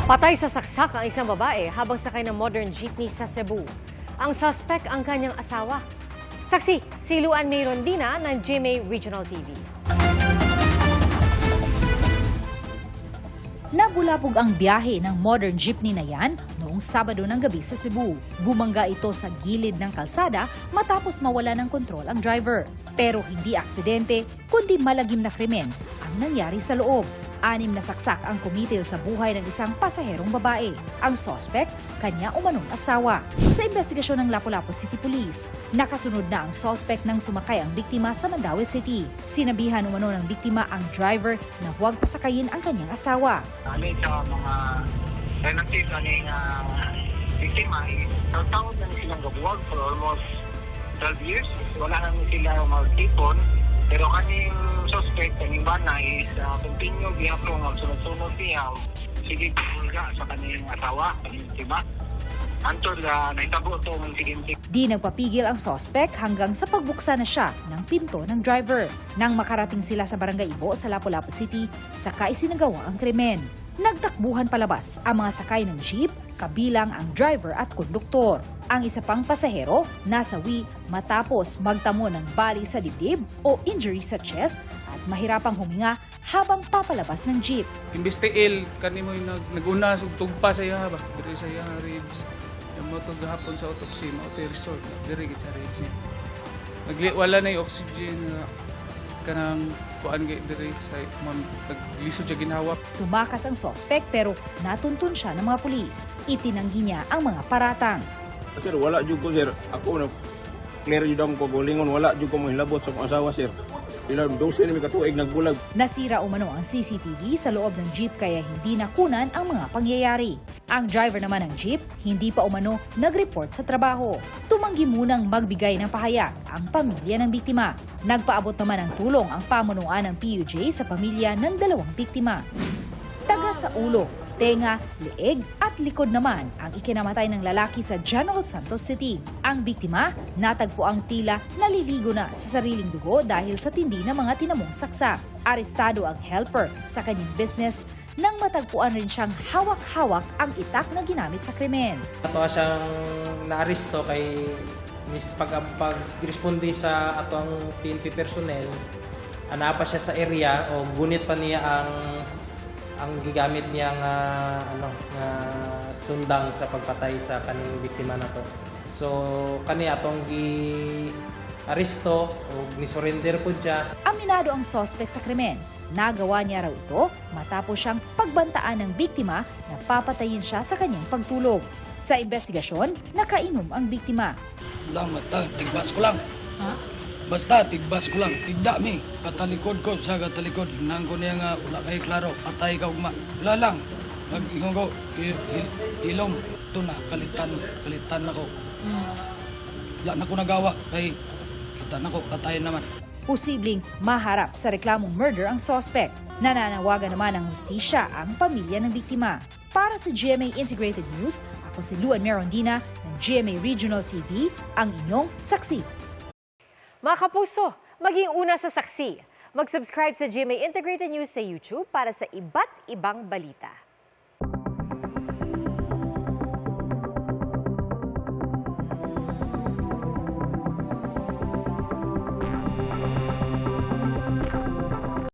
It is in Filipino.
Patay sa saksak ang isang babae habang sakay ng modern jeepney sa Cebu. Ang suspect ang kanyang asawa. Saksi, si Luan May Rondina ng GMA Regional TV. Nabulabog ang biyahe ng modern jeepney na yan noong Sabado ng gabi sa Cebu. Bumangga ito sa gilid ng kalsada matapos mawala ng kontrol ang driver. Pero hindi aksidente, kundi malagim na krimen ang nangyari sa loob. 6 na saksak ang kumitil sa buhay ng isang pasaherong babae. Ang suspect, kanya umanong asawa. Sa investigasyon ng Lapu-Lapu City Police, nakasunod na ang suspect nang sumakay ang biktima sa Mandaue City. Sinabihan umano ng biktima ang driver na huwag pasakayin ang kanyang asawa. Sa mga relatives aning biktima, taon na silang gabuwag for almost 12 years. Wala na sila mag-tipon. Pero kaning suspect, kaning bana is continue gihapon magsunod-sunod niya. Sige nga sa kanyang asawa, kaning biktima. Antod naitabo ito ng siginti. Di nagpapigil ang suspect hanggang sa pagbuksan na siya ng pinto ng driver. Nang makarating sila sa Barangay Ibo sa Lapu-Lapu City, saka isinagawa ang krimen. Nagtakbuhan palabas ang mga sakay ng jeep, kabilang ang driver at konduktor. Ang isa pang pasahero nasawi matapos magtamo ng bali sa dibdib o injury sa chest at mahirapang huminga habang papalabas ng jeep. Imbis tiil, kanimo nag-una sa tugpa sa iya ba? Diri sa iya ribs. Yung mo to gahapon sa autopsy, ma-resort. Diri gid sa ribs niya. Wala na yung oxygen kanang kuan gay diri sa naglisod siya ginhawak. Tumakas ang suspect pero natuntun siya ng mga pulis. Itinanggi niya ang mga paratang. Sir, wala jud ko sir. Ako na clear jud ang kogolingon, wala jud ko mohilabot sa akong asawa sir. Ilang 12 ni katuig nagbulag. Nasira umano ang CCTV sa loob ng jeep kaya hindi nakunan ang mga pangyayari. Ang driver naman ng jeep hindi pa umano nag-report sa trabaho. Tumanggi munang magbigay ng pahayag ang pamilya ng biktima. Nagpaabot naman ng tulong ang pamunuan ng PUJ sa pamilya ng 2 biktima. Taga sa ulo, tenga, leeg at likod naman ang ikinamatay ng lalaki sa General Santos City. Ang biktima, natagpo ang tila naliligo na sa sariling dugo dahil sa tindi ng mga tinamong saksak. Arestado ang helper sa kanyang business nang matagpuan rin siyang hawak-hawak ang itak na ginamit sa krimen. Ato siyang naaresto kay pag-responde sa atong PNP personnel, anapa siya sa area o gunit pa niya ang gigamit niya nga sundang sa pagpatay sa kaning biktima nato. So kani atong gi-aresto o ni-surrender po siya. Aminado ang suspect sa krimen. Nagawa niya raw ito matapos siyang pagbantaan ng biktima na papatayin siya sa kanyang pagtulog. Sa investigasyon, nakainom ang biktima. Lang mata, tigbas ko lang. Ha? Basta tigbas ko lang, tigda mi. Katalikod ko, sa katalikod. Nang ko niya nga, wala kayo klaro, atay ka ugma. Wala lang. Nag-ingon ko, ilom. Ito na, kalitan ako. Wala na ko nagawa, kay kita na ko, katayin naman. Posibleng maharap sa reklamong murder ang suspect. Nananawagan naman ng hustisya ang pamilya ng biktima. Para sa GMA Integrated News, ako si Luan May Rondina ng GMA Regional TV, ang inyong saksi. Mga kapuso, maging una sa saksi. Mag-subscribe sa GMA Integrated News sa YouTube para sa iba't ibang balita.